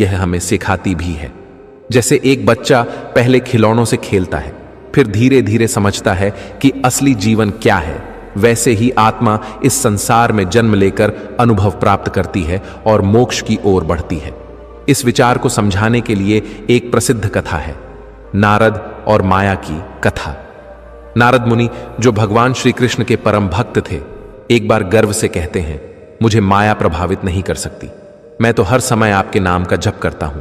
यह हमें सिखाती भी है। जैसे एक बच्चा पहले खिलौनों से खेलता है, फिर धीरे धीरे समझता है कि असली जीवन क्या है, वैसे ही आत्मा इस संसार में जन्म लेकर अनुभव प्राप्त करती है और मोक्ष की ओर बढ़ती है। इस विचार को समझाने के लिए एक प्रसिद्ध कथा है, नारद और माया की कथा। नारद मुनि, जो भगवान श्री कृष्ण के परम भक्त थे, एक बार गर्व से कहते हैं, मुझे माया प्रभावित नहीं कर सकती, मैं तो हर समय आपके नाम का जप करता हूं।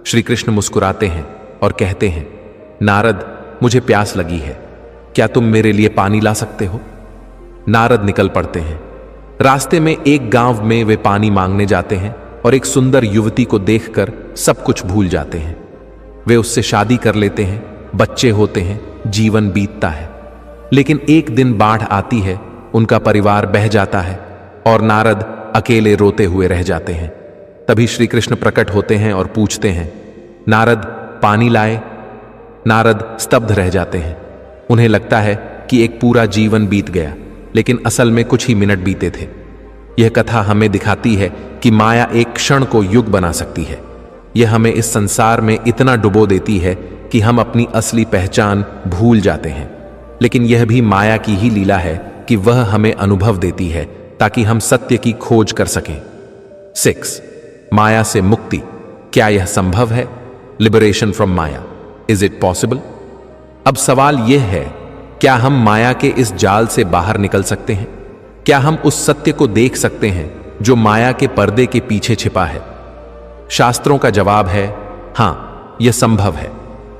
श्री कृष्ण मुस्कुराते हैं और कहते हैं, नारद, मुझे प्यास लगी है, क्या तुम मेरे लिए पानी ला सकते हो? नारद निकल पड़ते हैं। रास्ते में एक गांव में वे पानी मांगने जाते हैं और एक सुंदर युवती को देखकर सब कुछ भूल जाते हैं। वे उससे शादी कर लेते हैं, बच्चे होते हैं, जीवन बीतता है। लेकिन एक दिन बाढ़ आती है, उनका परिवार बह जाता है और नारद अकेले रोते हुए रह जाते हैं। तभी श्री कृष्ण प्रकट होते हैं और पूछते हैं, नारद, पानी लाए? नारद स्तब्ध रह जाते हैं। उन्हें लगता है कि एक पूरा जीवन बीत गया, लेकिन असल में कुछ ही मिनट बीते थे। यह कथा हमें दिखाती है कि माया एक क्षण को युग बना सकती है। यह हमें इस संसार में इतना डुबो देती है कि हम अपनी असली पहचान भूल जाते हैं। लेकिन यह भी माया की ही लीला है कि वह हमें अनुभव देती है ताकि हम सत्य की खोज कर सकें। 6. माया से मुक्ति, क्या यह संभव है? Liberation from Maya, is it possible? अब सवाल यह है, क्या हम माया के इस जाल से बाहर निकल सकते हैं? क्या हम उस सत्य को देख सकते हैं जो माया के पर्दे के पीछे छिपा है? शास्त्रों का जवाब है हां, यह संभव है,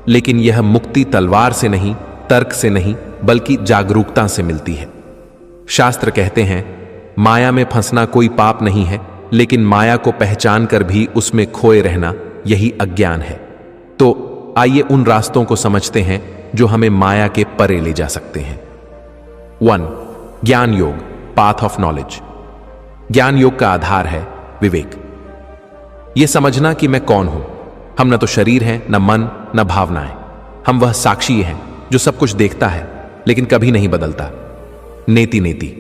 लेकिन यह मुक्ति तलवार से नहीं, तर्क से नहीं, बल्कि जागरूकता से मिलती है। शास्त्र कहते हैं, माया में फंसना कोई पाप नहीं है, लेकिन माया को पहचान कर भी उसमें खोए रहना, यही अज्ञान है। तो आइए उन रास्तों को समझते हैं जो हमें माया के परे ले जा सकते हैं। 1. ज्ञान योग, पाथ ऑफ नॉलेज। ज्ञान योग का आधार है विवेक। यह समझना कि मैं कौन हूं। हम न तो शरीर हैं, न मन, न भावनाएं। हम वह साक्षी हैं जो सब कुछ देखता है लेकिन कभी नहीं बदलता। नेति नेति,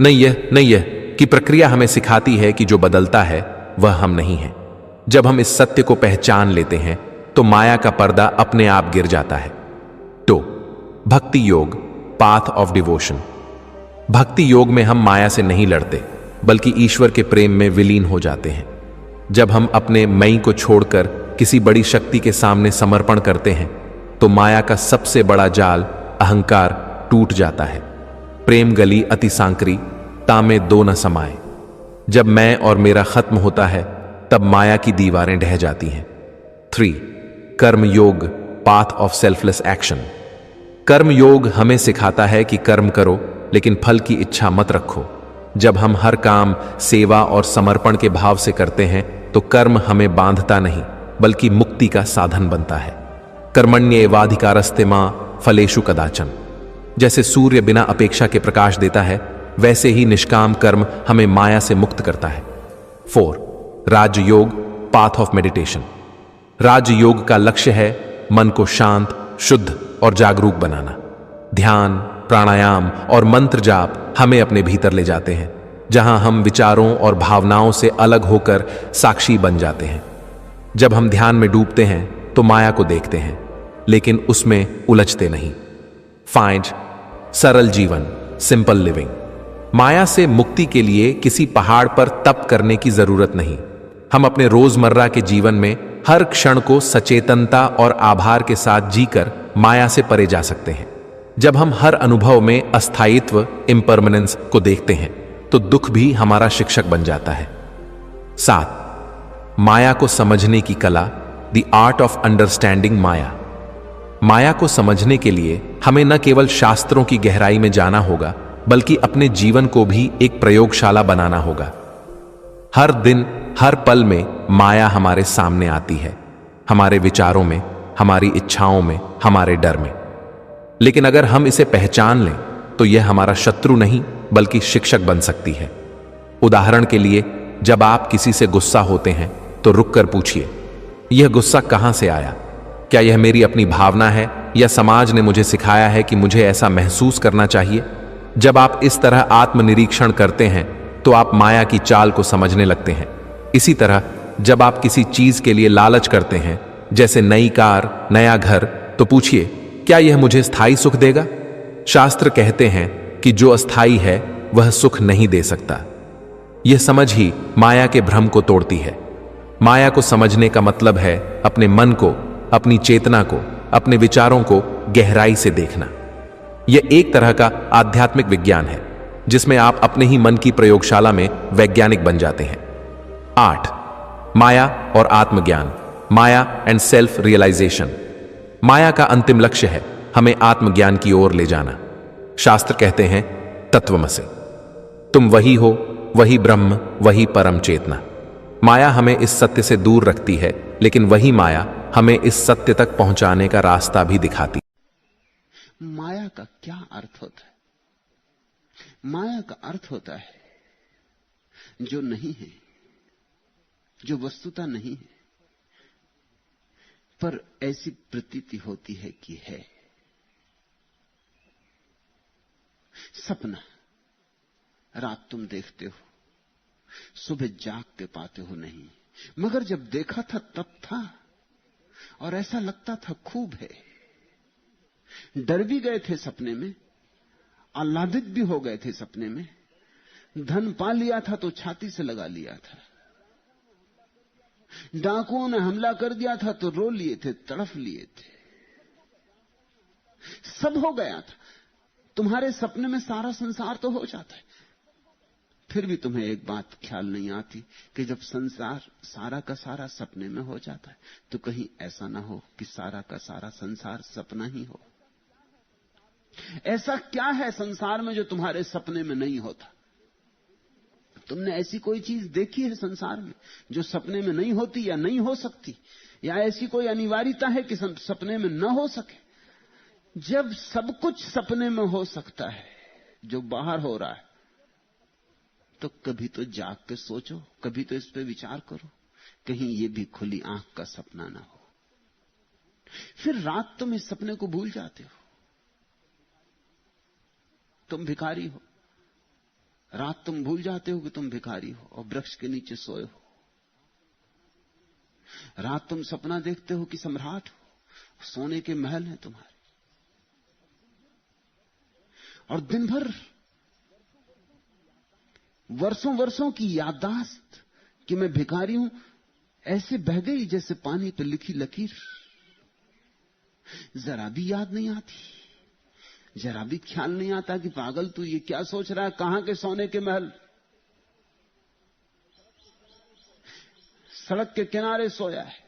नहीं यह कि प्रक्रिया हमें सिखाती है कि जो बदलता है वह हम नहीं हैं। जब हम इस सत्य को पहचान लेते हैं तो माया का पर्दा अपने आप गिर जाता है। 2. भक्ति योग, पाथ ऑफ डिवोशन। भक्ति योग में हम माया से नहीं लड़ते, बल्कि ईश्वर के प्रेम में विलीन हो जाते हैं। जब हम अपने मैं को छोड़कर किसी बड़ी शक्ति के सामने समर्पण करते हैं तो माया का सबसे बड़ा जाल, अहंकार, टूट जाता है। प्रेम गली अति सांकरी, तामे दो न समाए। जब मैं और मेरा खत्म होता है तब माया की दीवारें ढह जाती हैं। 3. कर्म योग, पाथ ऑफ सेल्फलेस एक्शन। कर्म योग हमें सिखाता है कि कर्म करो, लेकिन फल की इच्छा मत रखो। जब हम हर काम सेवा और समर्पण के भाव से करते हैं तो कर्म हमें बांधता नहीं, बल्कि मुक्ति का साधन बनता है। कर्मण्येवाधिकारस्ते मां फलेषु कदाचन। जैसे सूर्य बिना अपेक्षा के प्रकाश देता है, वैसे ही निष्काम कर्म हमें माया से मुक्त करता है। 4. राजयोग, पाथ ऑफ मेडिटेशन। राजयोग का लक्ष्य है मन को शांत, शुद्ध और जागरूक बनाना। ध्यान, प्राणायाम और मंत्र जाप हमें अपने भीतर ले जाते हैं, जहां हम विचारों और भावनाओं से अलग होकर साक्षी बन जाते हैं। जब हम ध्यान में डूबते हैं तो माया को देखते हैं, लेकिन उसमें उलझते नहीं। 5. सरल जीवन, सिंपल लिविंग। माया से मुक्ति के लिए किसी पहाड़ पर तप करने की जरूरत नहीं। हम अपने रोजमर्रा के जीवन में हर क्षण को सचेतनता और आभार के साथ जीकर माया से परे जा सकते हैं। जब हम हर अनुभव में अस्थायित्व, इम्परमानेंस को देखते हैं तो दुख भी हमारा शिक्षक बन जाता है। 7. माया को समझने की कला, द आर्ट ऑफ अंडरस्टैंडिंग माया। माया को समझने के लिए हमें न केवल शास्त्रों की गहराई में जाना होगा, बल्कि अपने जीवन को भी एक प्रयोगशाला बनाना होगा। हर दिन, हर पल में माया हमारे सामने आती है, हमारे विचारों में, हमारी इच्छाओं में, हमारे डर में। लेकिन अगर हम इसे पहचान लें तो यह हमारा शत्रु नहीं, बल्कि शिक्षक बन सकती है। उदाहरण के लिए, जब आप किसी से गुस्सा होते हैं तो रुककर पूछिए, यह गुस्सा कहां से आया? क्या यह मेरी अपनी भावना है या समाज ने मुझे सिखाया है कि मुझे ऐसा महसूस करना चाहिए? जब आप इस तरह आत्मनिरीक्षण करते हैं तो आप माया की चाल को समझने लगते हैं। इसी तरह जब आप किसी चीज के लिए लालच करते हैं, जैसे नई कार, नया घर, तो पूछिए, क्या यह मुझे स्थायी सुख देगा? शास्त्र कहते हैं कि जो अस्थाई है वह सुख नहीं दे सकता। यह समझ ही माया के भ्रम को तोड़ती है। माया को समझने का मतलब है अपने मन को, अपनी चेतना को, अपने विचारों को गहराई से देखना। यह एक तरह का आध्यात्मिक विज्ञान है जिसमें आप अपने ही मन की प्रयोगशाला में वैज्ञानिक बन जाते हैं। 8. माया और आत्मज्ञान, माया एंड सेल्फ रियलाइजेशन। माया का अंतिम लक्ष्य है हमें आत्मज्ञान की ओर ले जाना। शास्त्र कहते हैं तत्वमसि, तुम वही हो, वही ब्रह्म, वही परम चेतना। माया हमें इस सत्य से दूर रखती है, लेकिन वही माया हमें इस सत्य तक पहुंचाने का रास्ता भी दिखाती। माया का क्या अर्थ होता है? माया का अर्थ होता है जो नहीं है, जो वस्तुतः नहीं है, पर ऐसी प्रतीति होती है कि है। सपना, रात तुम देखते हो, सुबह जाग के पाते हो नहीं, मगर जब देखा था तब था, और ऐसा लगता था खूब है। डर भी गए थे सपने में, आह्लादित भी हो गए थे सपने में। धन पा लिया था तो छाती से लगा लिया था, डाकुओं ने हमला कर दिया था तो रो लिए थे, तड़फ लिए थे, सब हो गया था। तुम्हारे सपने में सारा संसार तो हो जाता है, फिर भी तुम्हें एक बात ख्याल नहीं आती कि जब संसार सारा का सारा सपने में हो जाता है तो कहीं ऐसा ना हो कि सारा का सारा संसार सपना ही हो। ऐसा क्या है संसार में जो तुम्हारे सपने में नहीं होता? तुमने ऐसी कोई चीज देखी है संसार में जो सपने में नहीं होती या नहीं हो सकती, या ऐसी कोई अनिवार्यता है कि सपने में न हो सके? जब सब कुछ सपने में हो सकता है जो बाहर हो रहा है, तो कभी तो जाग के सोचो, कभी तो इस पे विचार करो, कहीं ये भी खुली आंख का सपना ना हो। फिर रात तुम इस सपने को भूल जाते हो। तुम भिखारी हो, रात तुम भूल जाते हो कि तुम भिखारी हो और वृक्ष के नीचे सोए हो। रात तुम सपना देखते हो कि सम्राट हो, सोने के महल हैं तुम्हारे, और दिन भर वर्षों वर्षों की याददाश्त कि मैं भिखारी हूं ऐसे बह गई जैसे पानी पर लिखी लकीर। जरा भी याद नहीं आती, जरा भी ख्याल नहीं आता कि पागल तू ये क्या सोच रहा है, कहां के सोने के महल। सड़क के किनारे सोया है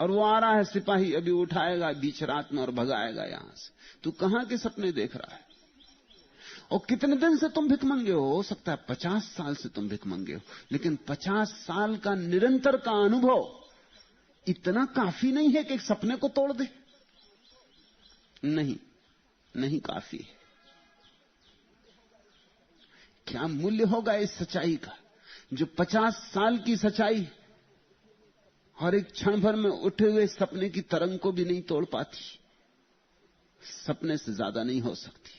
और वो आ रहा है सिपाही, अभी उठाएगा बीच रात में और भगाएगा यहां से। तू कहां के सपने देख रहा है? और कितने दिन से तुम भिखमंगे हो सकता है 50 साल से तुम भिखमंगे हो, लेकिन 50 साल का निरंतर का अनुभव इतना काफी नहीं है कि एक सपने को तोड़ दे। नहीं, नहीं काफी है। क्या मूल्य होगा इस सच्चाई का जो 50 साल की सच्चाई और एक क्षण भर में उठे हुए सपने की तरंग को भी नहीं तोड़ पाती। सपने से ज्यादा नहीं हो सकती।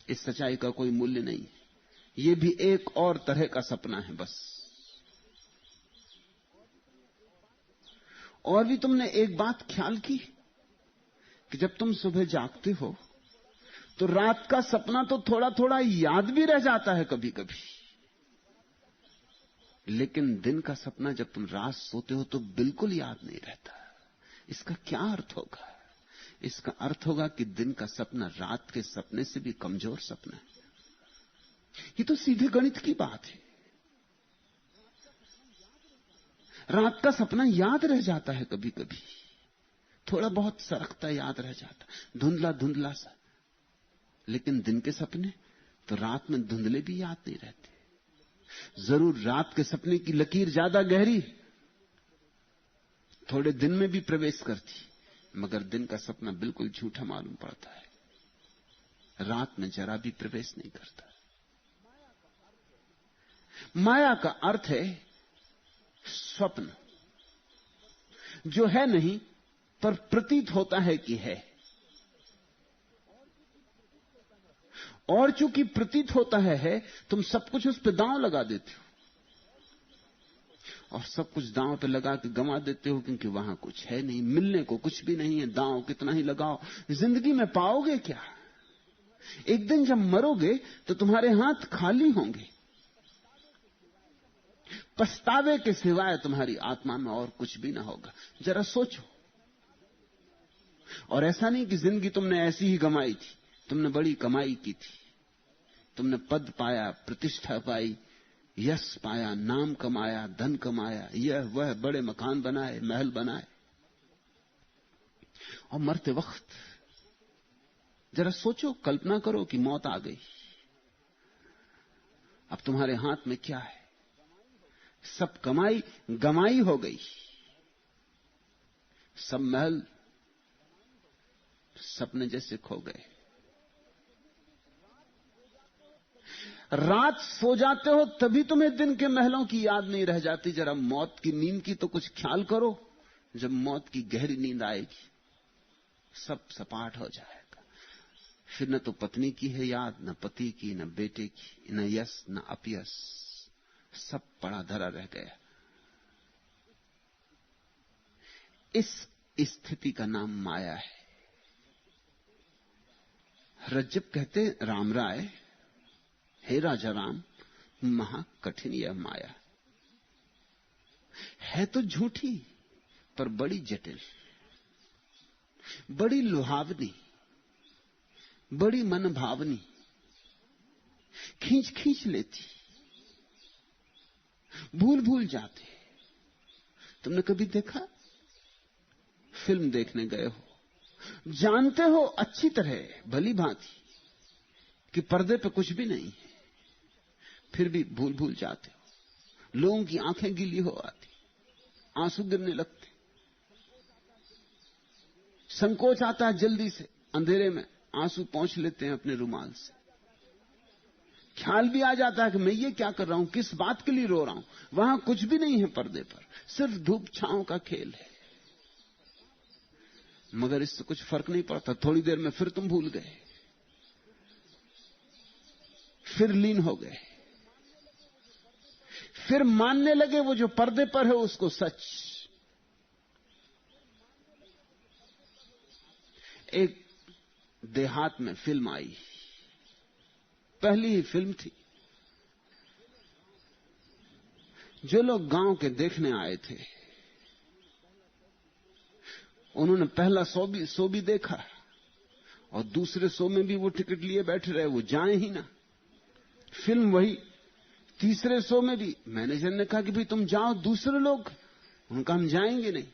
इस सच्चाई का कोई मूल्य नहीं। यह भी एक और तरह का सपना है बस। और भी तुमने एक बात ख्याल की कि जब तुम सुबह जागते हो तो रात का सपना तो थोड़ा थोड़ा याद भी रह जाता है कभी कभी, लेकिन दिन का सपना जब तुम रात सोते हो तो बिल्कुल याद नहीं रहता। इसका क्या अर्थ होगा? इसका अर्थ होगा कि दिन का सपना रात के सपने से भी कमजोर सपना है। ये तो सीधे गणित की बात है। रात का सपना याद रह जाता है कभी कभी, थोड़ा बहुत सरकता याद रह जाता, धुंधला धुंधला सा। लेकिन दिन के सपने तो रात में धुंधले भी याद नहीं रहते। जरूर रात के सपने की लकीर ज्यादा गहरी, थोड़े दिन में भी प्रवेश करती, मगर दिन का सपना बिल्कुल झूठा मालूम पड़ता है, रात में जरा भी प्रवेश नहीं करता। माया का अर्थ है स्वप्न, जो है नहीं पर प्रतीत होता है कि है। और चूंकि प्रतीत होता है तुम सब कुछ उस पर दांव लगा देते हो। और सब कुछ दांव पे लगा के गंवा देते हो, क्योंकि वहां कुछ है नहीं, मिलने को कुछ भी नहीं है। दांव कितना ही लगाओ, जिंदगी में पाओगे क्या? एक दिन जब मरोगे तो तुम्हारे हाथ खाली होंगे, पछतावे के सिवाय तुम्हारी आत्मा में और कुछ भी ना होगा। जरा सोचो। और ऐसा नहीं कि जिंदगी तुमने ऐसी ही गंवाई थी, तुमने बड़ी कमाई की थी, तुमने पद पाया, प्रतिष्ठा पाई, यश पाया, नाम कमाया, धन कमाया, यह वह, बड़े मकान बनाए, महल बनाए, और मरते वक्त जरा सोचो, कल्पना करो कि मौत आ गई। अब तुम्हारे हाथ में क्या है? सब कमाई गमाई हो गई, सब महल सपने जैसे खो गए। रात सो जाते हो तभी तुम्हें दिन के महलों की याद नहीं रह जाती। जरा मौत की नींद की तो कुछ ख्याल करो। जब मौत की गहरी नींद आएगी, सब सपाट हो जाएगा। फिर न तो पत्नी की है याद, न पति की, न बेटे की, न यश, न अपयश, सब पड़ा धरा रह गया। इस स्थिति का नाम माया है। रज्जब कहते, राम राय, हे राजा राम, महा कठिन यह माया है, तो झूठी पर बड़ी जटिल, बड़ी लुहावनी, बड़ी मनभावनी, खींच खींच लेती, भूल भूल जाते। तुमने कभी देखा? फिल्म देखने गए हो, जानते हो अच्छी तरह भली भांति कि पर्दे पे कुछ भी नहीं है, फिर भी भूल भूल जाते हो। लोगों की आंखें गीली हो आती, आंसू गिरने लगते, संकोच आता है, जल्दी से अंधेरे में आंसू पोंछ लेते हैं अपने रुमाल से। ख्याल भी आ जाता है कि मैं ये क्या कर रहा हूं, किस बात के लिए रो रहा हूं। वहां कुछ भी नहीं है पर्दे पर, सिर्फ धूप छांव का खेल है। मगर इससे कुछ फर्क नहीं पड़ता। थोड़ी देर में फिर तुम भूल गए, फिर लीन हो गए, फिर मानने लगे वो जो पर्दे पर है उसको सच। एक देहात में फिल्म आई, पहली ही फिल्म थी। जो लोग गांव के देखने आए थे, उन्होंने पहला शो भी देखा, और दूसरे शो में भी वो टिकट लिए बैठे रहे, वो जाए ही ना। फिल्म वही। तीसरे शो में भी मैनेजर ने कहा कि भाई तुम जाओ, दूसरे लोग, उनका हम जाएंगे नहीं।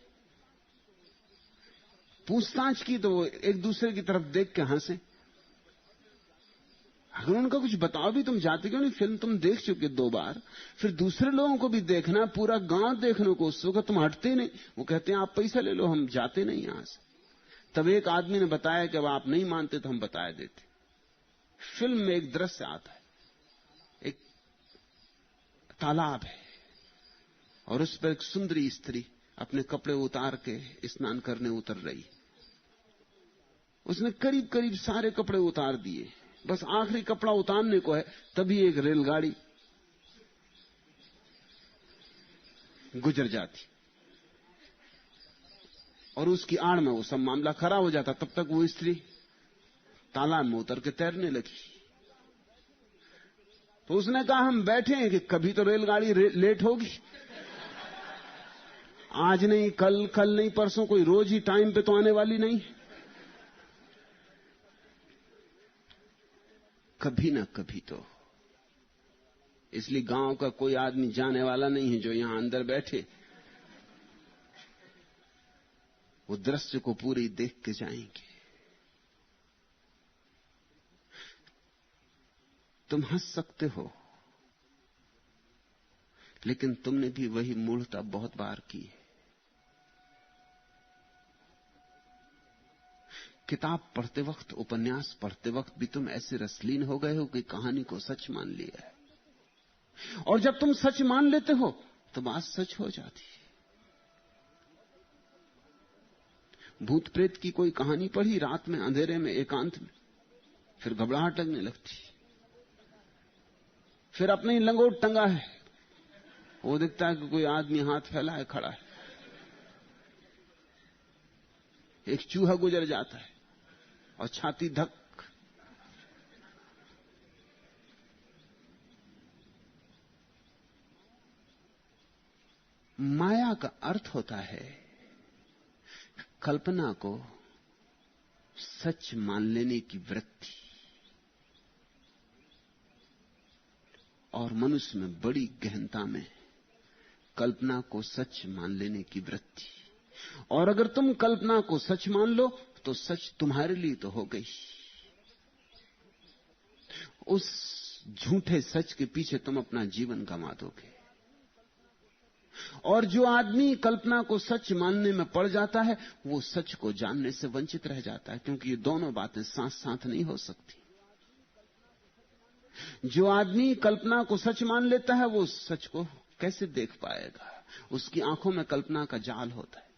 पूछताछ की तो वो एक दूसरे की तरफ देख के हंसे। अगर उनका कुछ बताओ भी, तुम जाते क्यों नहीं? फिल्म तुम देख चुके 2 बार, फिर दूसरे लोगों को भी देखना, पूरा गांव देखने को उत्सुक है, तुम हटते नहीं। वो कहते हैं आप पैसा ले लो, हम जाते नहीं यहां से। तब एक आदमी ने बताया कि अब आप नहीं मानते तो हम बता देते। फिल्म में एक दृश्य आता है, एक तालाब है और उस पर एक सुंदरी स्त्री अपने कपड़े उतार के स्नान करने उतर रही। उसने करीब करीब सारे कपड़े उतार दिए, बस आखिरी कपड़ा उतारने को है, तभी एक रेलगाड़ी गुजर जाती और उसकी आड़ में वो सब मामला खड़ा हो जाता। तब तक वो स्त्री तालाब में उतर के तैरने लगी। तो उसने कहा हम बैठे हैं कि कभी तो रेलगाड़ी लेट होगी, आज नहीं कल, कल नहीं परसों, कोई रोज ही टाइम पे तो आने वाली नहीं। कभी ना कभी तो। इसलिए गांव का कोई आदमी जाने वाला नहीं है जो यहां अंदर बैठे, वो दृश्य को पूरी देख के जाएंगे। तुम हंस सकते हो, लेकिन तुमने भी वही मूढ़ता बहुत बार की है। किताब पढ़ते वक्त, उपन्यास पढ़ते वक्त भी तुम ऐसे रसलीन हो गए हो कि कहानी को सच मान लिया है। और जब तुम सच मान लेते हो तो बात सच हो जाती है। भूत प्रेत की कोई कहानी पढ़ी रात में अंधेरे में एकांत में, फिर घबराहट लगने लगती। फिर अपने ही लंगोट टंगा है, वो दिखता है कि कोई आदमी हाथ फैलाए खड़ा है, एक चूहा गुजर जाता है और छाती धक। माया का अर्थ होता है कल्पना को सच मान लेने की वृत्ति, और मनुष्य में बड़ी गहनता में कल्पना को सच मान लेने की वृत्ति। और अगर तुम कल्पना को सच मान लो तो सच तुम्हारे लिए तो हो गई। उस झूठे सच के पीछे तुम अपना जीवन गंवा दोगे। और जो आदमी कल्पना को सच मानने में पड़ जाता है वो सच को जानने से वंचित रह जाता है, क्योंकि ये दोनों बातें साथ साथ नहीं हो सकती। जो आदमी कल्पना को सच मान लेता है वो सच को कैसे देख पाएगा? उसकी आंखों में कल्पना का जाल होता है।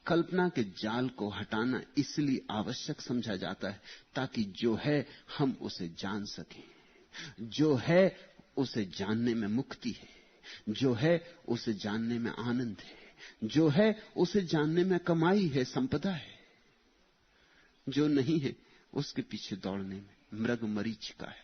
कल्पना के जाल को हटाना इसलिए आवश्यक समझा जाता है ताकि जो है हम उसे जान सकें। जो है उसे जानने में मुक्ति है, जो है उसे जानने में आनंद है, जो है उसे जानने में कमाई है, संपदा है। जो नहीं है उसके पीछे दौड़ने में मृग मरीचिका है।